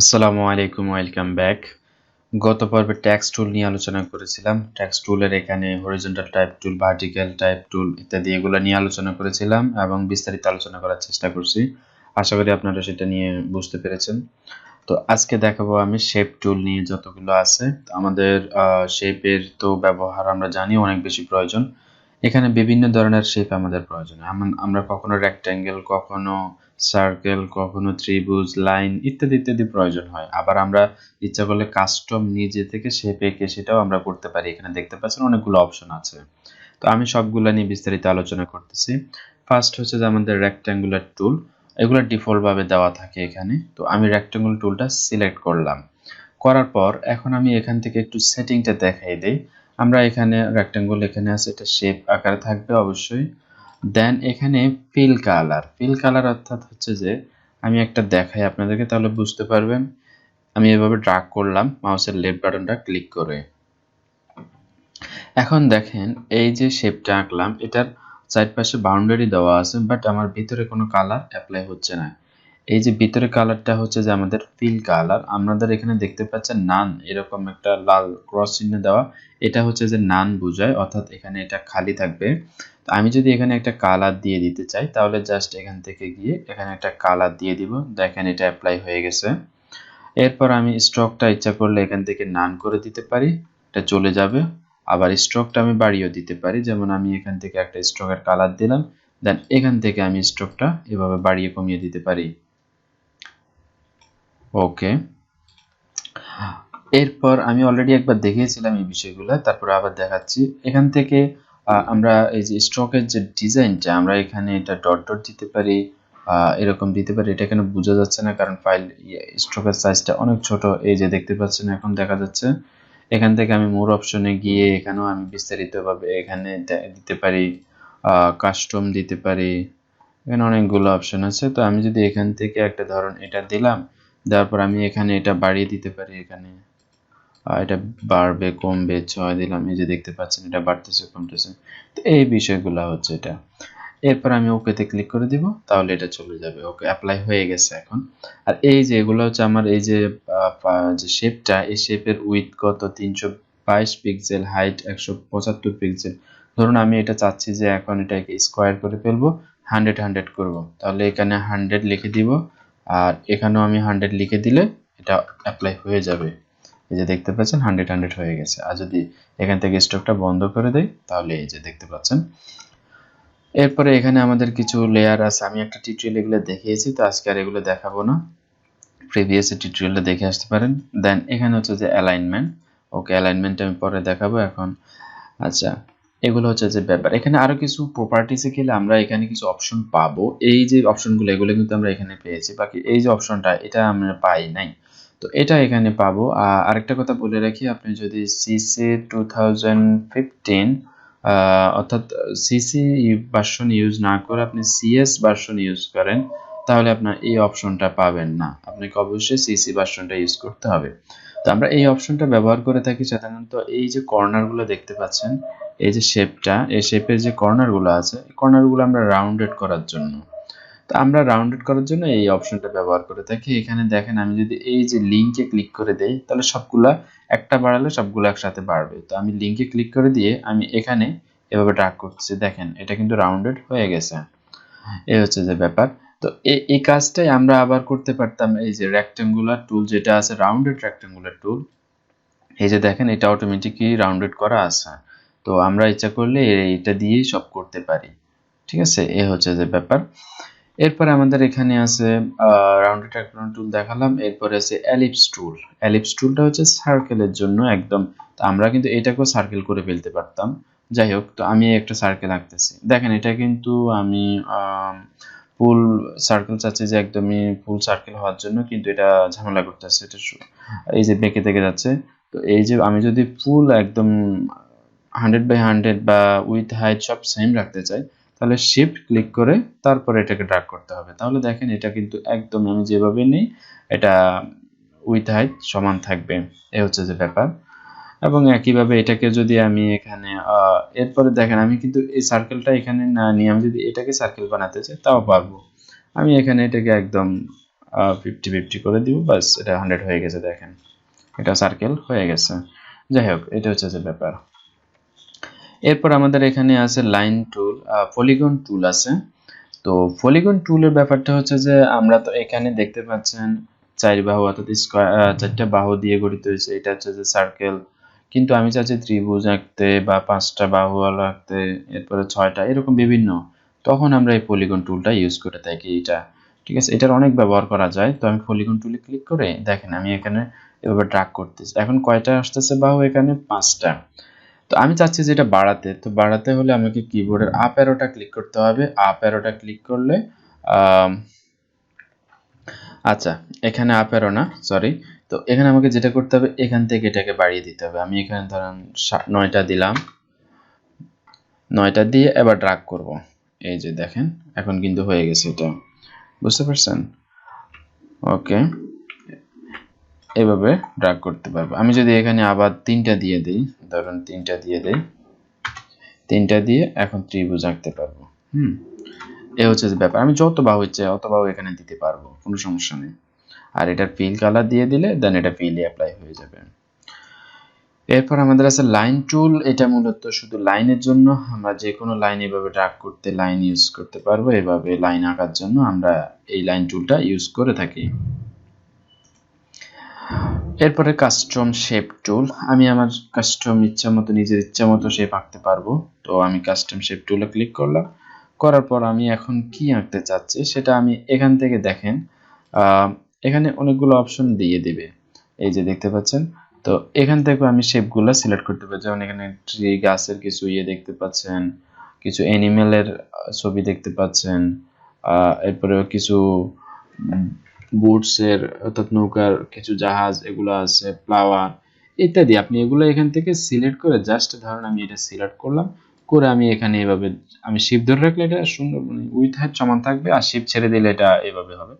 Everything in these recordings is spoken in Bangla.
আসসালামু আলাইকুম, ওয়েলকাম ব্যাক। গত পর্বে ট্যাক্স টুল নিয়ে আলোচনা করেছিলাম। ট্যাক্স টুলের এখানে হরিজন্টাল টাইপ টুল, ভার্টিক্যাল টাইপ টুল ইত্যাদি এগুলো নিয়ে আলোচনা করেছিলাম এবং বিস্তারিত আলোচনা করার চেষ্টা করছি। আশা করি আপনারা সেটা নিয়ে বুঝতে পেরেছেন। তো আজকে দেখাবো আমি শেপ টুল নিয়ে যতগুলো আছে। তো আমাদের শেপের তো ব্যবহার আমরা জানি অনেক বেশি প্রয়োজন। এখানে বিভিন্ন ধরনের শেপ আমাদের প্রয়োজন। আমরা কখনো রেক্ট্যাঙ্গেল, কখনো সার্কেল, কখনো ত্রিভুজ, লাইন ইত্যাদি ইত্যাদি প্রয়োজন হয়। আবার আমরা ইচ্ছা করলে কাস্টম নিজে থেকে শেপ এঁকে সেটাও আমরা করতে পারি। এখানে দেখতে পাচ্ছেন অনেকগুলো অপশন আছে। তো আমি সবগুলা নিয়ে বিস্তারিত আলোচনা করতেছি। ফার্স্ট হচ্ছে যে আমাদের রেক্ট্যাঙ্গুলার টুল। এগুলো ডিফল্ট ভাবে দেওয়া থাকে এখানে। তো আমি রেক্ট্যাঙ্গুলার টুলটা সিলেক্ট করলাম। করার পর এখন আমি এখান থেকে একটু সেটিংটা দেখাই দেই। আমরা এখানে রেক্ট্যাঙ্গল এখানে আছে, এটা শেপ আকারে থাকবে অবশ্যই। দেন এখানে ফিল কালার অর্থাৎ হচ্ছে যে আমি একটা দেখাই আপনাদেরকে, তাহলে বুঝতে পারবেন। আমি এভাবে ড্র্যাগ করলাম মাউসের লেফট বাটনটা ক্লিক করে। এখন দেখেন এই যে শেপটা আঁকলাম, এটার চারপাশে বাউন্ডারি দেওয়া আছে, বাট আমার ভিতরে কোনো কালার অ্যাপ্লাই হচ্ছে না। এই যে ভিতরে কালারটা হচ্ছে যে আমাদের ফিল কালার। আপনাদের এখানে দেখতে পাচ্ছেন নান, এরকম একটা লাল ক্রস চিহ্ন দেওয়া। এটা হচ্ছে যে নান বোঝায়, অর্থাৎ এখানে এটা খালি থাকবে। তো আমি যদি এখানে একটা কালার দিয়ে দিতে চাই, তাহলে জাস্ট এখান থেকে গিয়ে এখানে একটা কালার দিয়ে দিব। দেখেন এটা অ্যাপ্লাই হয়ে গেছে। এরপর আমি স্ট্রোকটা ইচ্ছা করলে এখান থেকে নান করে দিতে পারি, এটা চলে যাবে। আবার স্ট্রোকটা আমি বাড়িয়েও দিতে পারি, যেমন আমি এখান থেকে একটা স্ট্রোকের কালার দিলাম, দেন এখান থেকে আমি স্ট্রোকটা এভাবে বাড়িয়ে কমিয়ে দিতে পারি। ওকে, এরপর আমি অলরেডি একবার দেখিয়েছিলাম এই বিষয়গুলো, তারপরে আবার দেখাচ্ছি। এখান থেকে আমরা এই যে স্ট্রোকের যে ডিজাইনটা, আমরা এখানে এটা ডট ডট দিতে পারি, এরকম দিতে পারি। এটা এখানে বোঝা যাচ্ছে না কারণ ফাইল স্ট্রোকের সাইজটা অনেক ছোট। এই যে দেখতে পাচ্ছেন এখন দেখা যাচ্ছে। এখান থেকে আমি মোর অপশনে গিয়ে এখানেও আমি বিস্তারিতভাবে এখানে দিতে পারি, কাস্টম দিতে পারি। এখানে অনেকগুলো অপশন আছে। তো আমি যদি এখান থেকে একটা ধরুন এটা দিলাম, দেওয়ার পর আমি এখানে এটা বাড়িয়ে দিতে পারি। এখানে এটা বাড়বে কমবে, 6 দিলাম, এই যে দেখতে পাচ্ছেন এটা বাড়তেছে কমতেছে। তো এই বিষয়গুলো হচ্ছে এটা। এরপর আমি ওকেতে ক্লিক করে দিব, তাহলে এটা চলে যাবে। ওকে, অ্যাপ্লাই হয়ে গেছে এখন। আর এই যে এগুলো হচ্ছে আমার এই যে যে শেপটা, এই শেপের উইথ কত 322 পিক্সেল, হাইট 175 পিক্সেল। ধরুন আমি এটা চাচ্ছি যে এখন এটাকে স্কোয়ার করে ফেলবো, 100 করব, তাহলে এখানে 100 লিখে দিব। আর এখানেও আমি 100 লিখে দিলে এটা অ্যাপ্লাই হয়ে যাবে। এই যে দেখতে পাচ্ছেন 100 হয়ে গেছে। আর যদি এখান থেকে স্টকটা বন্ধ করে দেই, তাহলে এই যে দেখতে পাচ্ছেন। এরপরে এখানে আমাদের কিছু লেয়ার আছে, আমি একটা টিউটোরিয়াল এগুলো দেখিয়েছি, তো আজকে আর এগুলো দেখাবো না। প্রিভিয়াস টিউটোরিয়ালটা দেখে আসতে পারেন। দেন এখানে হচ্ছে যে অ্যালাইনমেন্ট। ওকে, অ্যালাইনমেন্ট আমি পরে দেখাবো এখন। আচ্ছা, এগুলো হচ্ছে যে ব্যাপার। এখানে আরো কিছু প্রপার্টিসে গেলে আমরা এখানে কিছু অপশন পাবো। এই যে অপশনগুলো এগুলো কিন্তু আমরা এখানে পেয়েছি, বাকি এই যে অপশনটা এটা আমরা পাই নাই। তো এটা এখানে পাবো। আরেকটা কথা বলে রাখি, আপনি যদি সিসি 2015 অর্থাৎ সিসি ভার্সন ইউজ না করে আপনি সিএস ভার্সন ইউজ করেন, তাহলে আপনার এই অপশনটা পাবেন না। আপনাকে অবশ্যই সিসি ভার্সনটা ইউজ করতে হবে। তো আমরা এই অপশনটা ব্যবহার করে থাকি সাধারণত এই যে কর্নারগুলো দেখতে পাচ্ছেন, এই যে শেপটা, এই শেপের যে কর্নারগুলো আছে, এই কর্নারগুলো আমরা রাউন্ডেড করার জন্য। তো আমরা রাউন্ডেড করার জন্য এই অপশনটা ব্যবহার করে থাকি। এখানে দেখেন আমি যদি এই যে লিংকে ক্লিক করে দেই, তাহলে সবগুলা একটা বাড়ালে সবগুলো একসাথে বাড়বে। তো আমি লিংকে ক্লিক করে দিয়ে আমি এখানে এভাবে ড্র্যাগ করতেছি, দেখেন এটা কিন্তু রাউন্ডেড হয়ে গেছে। এই হচ্ছে যে ব্যাপার। তো এই কাজটাই আমরা আবার করতে পারতাম এই যে রেক্ট্যাঙ্গুলার টুল যেটা আছে, রাউন্ডেড রেক্ট্যাঙ্গুলার টুল। এই যে দেখেন এটা অটোমেটিকলি রাউন্ডেড করা আছে। তো আমরা ইচ্ছা করলে এটা দিয়েই সব করতে পারি। ঠিক আছে, এই হচ্ছে যে ব্যাপার। এরপরে আমাদের এখানে আছে রাউন্ডেড রেক্ট্যাঙ্গুলার টুল দেখালাম। এরপরে আছে এলিপস টুল। এলিপস টুলটা হচ্ছে সার্কেলের জন্য একদম। তো আমরা কিন্তু এটাকেও সার্কেল করে ফেলতে পারতাম। যাই হোক, তো আমি একটা সার্কেল আঁকতেছি। দেখেন এটা কিন্তু আমি ফুল সার্কেল চাচ্ছি, যে একদমই ফুল সার্কেল হওয়ার জন্য, কিন্তু এটা ঝামেলা করতেছে। এটা এই যে বেঁকে থেকে যাচ্ছে। তো এই যে আমি যদি ফুল একদম 100/100 বা উইথ হাইট সব সেম রাখতে চাই, তাহলে শিফট ক্লিক করে তারপরে এটাকে ড্র্যাগ করতে হবে। তাহলে দেখেন এটা কিন্তু একদম আমি যেভাবে নেই এটা উইথ হাইট সমান থাকবে। এ হচ্ছে যে ব্যাপার। এবং একইভাবে এটাকে যদি আমি এখানে এরপরে দেখেন আমি কিন্তু এই সার্কেলটা এখানে না নিয়ে আমি যদি এটাকে সার্কেল বানাতে চাই তাও পারবো। আমি এখানে এটাকে একদম 50-50 করে দিব, বাস এটা 100 হয়ে গেছে। দেখেন এটা সার্কেল হয়ে গেছে। যাই হোক, এটা হচ্ছে যে ব্যাপার। এরপর আমাদের এখানে আছে লাইন টুল, পলিগন টুল আছে। তো পলিগন টুলের ব্যাপারটা হচ্ছে যে আমরা তো এখানে দেখতে পাচ্ছেন 4 বাহু অর্থাৎ স্কয়ার, 4টা বাহু দিয়ে গঠিত হয়েছে। এটা হচ্ছে যে সার্কেল, কিন্তু আমি চাচ্ছি ত্রিভুজ আঁকতে বা 5টা বাহু আঁকতে, এরপরে 6টা, এরকম বিভিন্ন। তখন আমরা এই পলিগন টুলটা ইউজ করে থাকি। এটা ঠিক আছে, এটার অনেক ব্যবহার করা যায়। তো আমি পলিগন টুলে ক্লিক করে দেখেন আমি এখানে এভাবে ড্র্যাগ করতেছি। এখন কয়টা আসতেছে বাহু? এখানে 5টা। তো আমি চাচ্ছি যে এটা বাড়াতে। তো বাড়াতে হলে আমাকে কিবোর্ডের আপ অ্যারোটা ক্লিক করতে হবে। আপ অ্যারোটা ক্লিক করলে আচ্ছা, এখানে আপ অ্যারো না, সরি। তো এখানে আমাকে যেটা করতে হবে, এখান থেকে এটাকে বাড়িয়ে দিতে হবে। আমি এখানে ধরেন 9টা দিলাম। 9টা দিয়ে এবার ড্র্যাগ করব। এই যে দেখেন এখন কিন্তু হয়ে গেছে এটা, বুঝতে পারছেন? ওকে, এভাবে ড্র্যাগ করতে পারবো। আমি যদি এখানে আবার 3টা দিয়ে দিই, ধরুন 3টা দিয়ে দেই, 3টা দিয়ে এখন ত্রিভুজ আঁকতে পারবো। এ হচ্ছে যে ব্যাপার। আমি যত বাহু ইচ্ছে অত বাহু এখানে দিতে পারবো, কোনো সমস্যা নেই। আর এটার ফিল কালার দিয়ে দিলে দেন এটা ফিলে অ্যাপ্লাই হয়ে যাবে। এরপর আমাদের আছে লাইন টুল। এটা মূলত শুধু লাইনের জন্য। আমরা যে কোনো লাইন এভাবে ড্র্যাগ করতে লাইন ইউজ করতে পারবো। এভাবে লাইন আঁকার জন্য আমরা এই লাইন টুলটা ইউজ করে থাকি। এরপরে কাস্টম শেপ টুল। আমি আমার কাস্টম ইচ্ছা মতো, নিজের ইচ্ছা মতো শেপ আঁকতে পারবো। তো আমি কাস্টম শেপ টুলে ক্লিক করলাম। করার পর আমি এখন কি আঁকতে চাচ্ছি সেটা আমি এখান থেকে দেখেন, এখানে অনেকগুলো অপশন দিয়ে দিবে, এই যে দেখতে পাচ্ছেন। তো এখান থেকে আমি শেপগুলো সিলেক্ট করতে পারি। যেমন এখানে ট্রি, গাছের কিছু ইয়ে দেখতে পাচ্ছেন, কিছু অ্যানিমেলের ছবি দেখতে পাচ্ছেন, এরপরে কিছু বোটসের অর্থাৎ নৌকার কিছু জাহাজ এগুলো আছে, ফ্লাওয়ার ইত্যাদি। আপনি এগুলো এখান থেকে সিলেক্ট করে জাস্ট ধরুন আমি এটা সিলেক্ট করলাম, করে আমি এখানে এভাবে আমি শিপ ধরে রাখলে এটা সুন্দর উইথ হাইট সমান থাকবে, আর শিপ ছেড়ে দিলে এটা এভাবে হবে।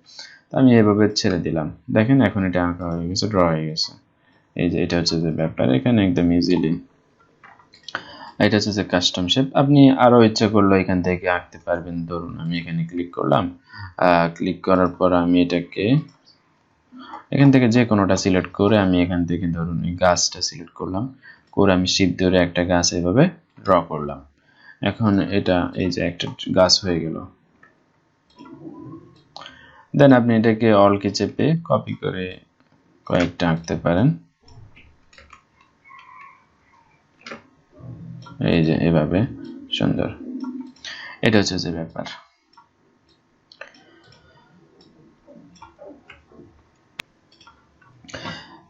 তো আমি এভাবে ছেড়ে দিলাম। দেখেন এখন এটা আঁকা হয়ে গেছে, ড্র হয়ে গেছে। এই যে এটা হচ্ছে যে ব্যাপার, এখানে একদম ইজিলি। এটা হচ্ছে যে কাস্টম শেপ। আপনি আরো ইচ্ছা করলে এখান থেকে আঁকতে পারবেন। ধরুন আমি এখানে ক্লিক করলাম, ক্লিক করার পর আমি এটাকে এখান থেকে যে কোনোটা সিলেক্ট করে আমি এখান থেকে ধরুন এই গাছটা সিলেক্ট করলাম, করে আমি শিপ ধরে একটা গাছ এভাবে ড্র করলাম। এখন এটা এই যে একটা গাছ হয়ে গেল। দেন আপনি এটাকে অল কে চেপে কপি করে কয়েকটা আঁকতে পারেন, এই যে এভাবে সুন্দর। এটা হচ্ছে যে ব্যাপার।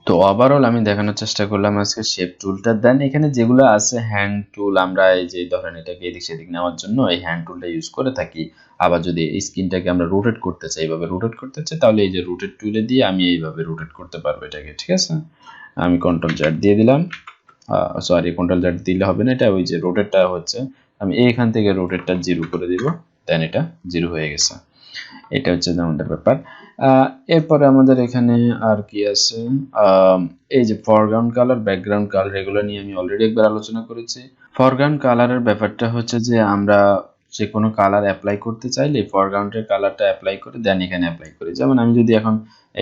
তো ওভারঅল আমি দেখানোর চেষ্টা করলাম আজকে শেপ টুলটা। দেন এখানে যেগুলো আছে হ্যান্ড টুল, আমরা এই যে ধরেন এটাকে এদিক সেদিক নেওয়ার জন্য এই হ্যান্ড টুলটা ইউজ করে থাকি। আবার যদি এই স্ক্রিনটাকে আমরা রোটেট করতে চাই, এইভাবে রোটেট করতে চাই, তাহলে এই যে রোটেট টুলে দিয়ে আমি এইভাবে রোটেট করতে পারবো এটাকে। ঠিক আছে, আমি কন্ট্রোল জ্যাড দিয়ে দিলাম, সরি কন্ট্রোল জ্যাড দিলে হবে না, এটা ওই যে রোটেটটা হচ্ছে, আমি এইখান থেকে রোটেটটা 0 করে দিব, দেন এটা 0 হয়ে গেছে। এটা হচ্ছে আমাদের ব্যাপার। এরপরে আমাদের এখানে আর কি আছে, এই যে ফরগ্রাউন্ড কালার, ব্যাকগ্রাউন্ড কালার, এগুলো নিয়ে আমি অলরেডি একবার আলোচনা করেছি। ফরগ্রাউন্ড কালারের ব্যাপারটা হচ্ছে যে আমরা যে কোনো কালার অ্যাপ্লাই করতে চাইলে ফরগ্রাউন্ডের কালারটা অ্যাপ্লাই করে দেন এখানে অ্যাপ্লাই করি। যেমন আমি যদি এখন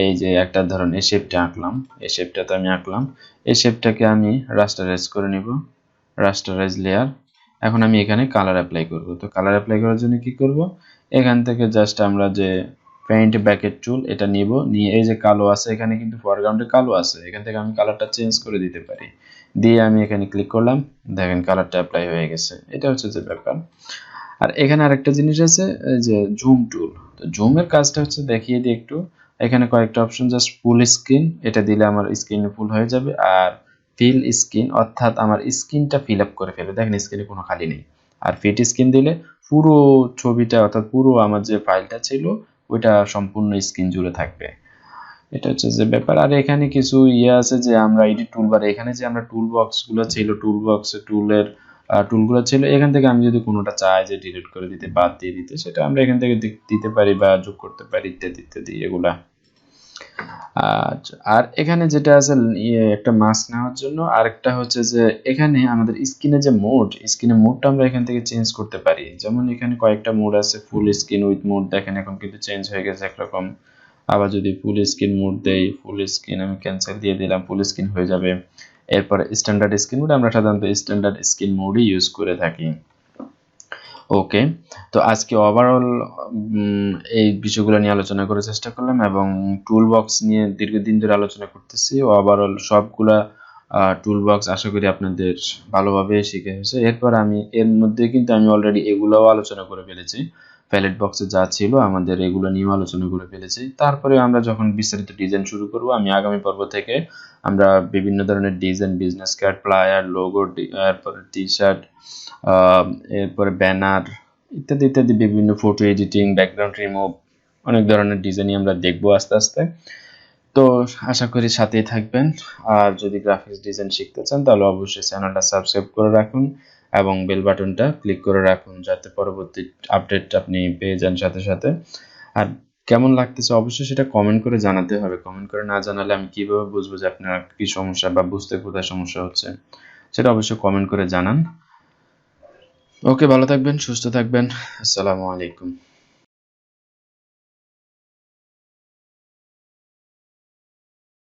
এই যে একটা ধরুন এই শেপটা আঁকলাম, এই শেপটাতে আমি আঁকলাম, এই শেপটাকে আমি রাস্টারাইজ করে নিব, রাস্টারাইজ লেয়ার। এখন আমি এখানে কালার অ্যাপ্লাই করব। তো কালার অ্যাপ্লাই করার জন্য কি করব, এখান থেকে জাস্ট আমরা যে পেইন্ট ব্যাকেট টুল এটা নিব, নিয়ে এই যে কালো আছে এখানে কিন্তু ফরগ্রাউন্ডে কালো আছে, এখান থেকে আমি কালারটা চেঞ্জ করে দিতে পারি, দিয়ে আমি এখানে ক্লিক করলাম, দেখেন কালারটা অ্যাপ্লাই হয়ে গেছে। এটা হচ্ছে যে ব্যাপার। আর এখানে আরেকটা জিনিস আছে, এই যে জুম টুল। তো জুমের কাজটা হচ্ছে দেখিয়ে দিই একটু। এখানে কয়েকটা অপশন, জাস্ট ফুল স্ক্রিন, এটা দিলে আমার স্ক্রিন ফুল হয়ে যাবে। আর ফিল স্ক্রিন অর্থাৎ আমার স্ক্রিনটা ফিল আপ করে ফেলে, দেখেন স্ক্রিনে কোনো খালি নেই। আর ফিট স্ক্রিন দিলে পুরো ছবিটা অর্থাৎ পুরো আমার যে ফাইলটা ছিল ওইটা সম্পূর্ণ স্ক্রিন জুড়ে থাকবে। এটা হচ্ছে যে ব্যাপার। আর এখানে কিছু ইয়ে আছে যে আমরা এডিট টুলবার, এখানে যে আমরা টুল বক্সগুলো ছিল, টুল বক্সে টুলের টুলগুলো ছিল, এখান থেকে আমি যদি কোনোটা চাই যে ডিলিট করে দিতে, বাদ দিয়ে দিতে, সেটা আমরা এখান থেকে দিতে পারি বা যোগ করতে পারি ইত্যাদি ইত্যাদি এগুলা। আর এখানে যেটা আছে একটা মাস্ক নেওয়ার জন্য, আরেকটা হচ্ছে যে এখানে আমাদের স্ক্রিনে যে মোড, স্ক্রিনের মোডটা আমরা এখান থেকে চেঞ্জ করতে পারি। যেমন এখানে কয়েকটা মোড আছে, ফুল স্ক্রিন উইথ মোড, দেখেন এখন কিন্তু চেঞ্জ হয়ে গেছে একরকম। আবার যদি ফুল স্ক্রিন মোড দেই, ফুল স্ক্রিন আমি ক্যান্সেল দিয়ে দিলাম, ফুল স্ক্রিন হয়ে যাবে। এরপর স্ট্যান্ডার্ড স্ক্রিন মোড, আমরা সাধারণত স্ট্যান্ডার্ড স্ক্রিন মোডই ইউজ করে থাকি। ওকে, তো আজকে ওভারঅল এই বিষয়গুলো নিয়ে আলোচনা করার চেষ্টা করলাম এবং টুল বক্স নিয়ে দীর্ঘদিন ধরে আলোচনা করতেছি। ওভারঅল সবগুলা টুল বক্স আশা করি আপনাদের ভালোভাবে শিখে হয়েছে। এরপর আমি এর মধ্যে কিন্তু আমি অলরেডি এগুলোও আলোচনা করে ফেলেছি, প্যালেট বক্সে যা ছিল আমাদের এগুলো নিয়েও আলোচনা করে ফেলেছি। তারপরে আমরা যখন বিস্তারিত ডিজাইন শুরু করব, আমি আগামী পর্ব থেকে আমরা বিভিন্ন ধরনের design, business card, flyer, logo, এরপরে টি শার্ট, এরপরে ব্যানার ইত্যাদি ইত্যাদি বিভিন্ন ফটো এডিটিং, ব্যাকগ্রাউন্ড রিমুভ, অনেক ধরনের ডিজাইনই আমরা দেখবো আস্তে আস্তে। তো আশা করি সাথেই থাকবেন। আর যদি গ্রাফিক্স ডিজাইন শিখতে চান তাহলে অবশ্যই চ্যানেলটা সাবস্ক্রাইব করে রাখুন এবং বেল বাটনটা ক্লিক করে রাখুন, যাতে পরবর্তী আপডেট আপনি পেয়ে যান সাথে সাথে। আর কেমন লাগতেছে অবশ্যই সেটা কমেন্ট করে জানাতে হবে। কমেন্ট করে না জানালে আমি কিভাবে বুঝবো যে আপনার কি সমস্যা বা বুঝতে কোথায় সমস্যা হচ্ছে, সেটা অবশ্যই কমেন্ট করে জানান। ওকে, ভালো থাকবেন, সুস্থ থাকবেন। আসসালামু আলাইকুম।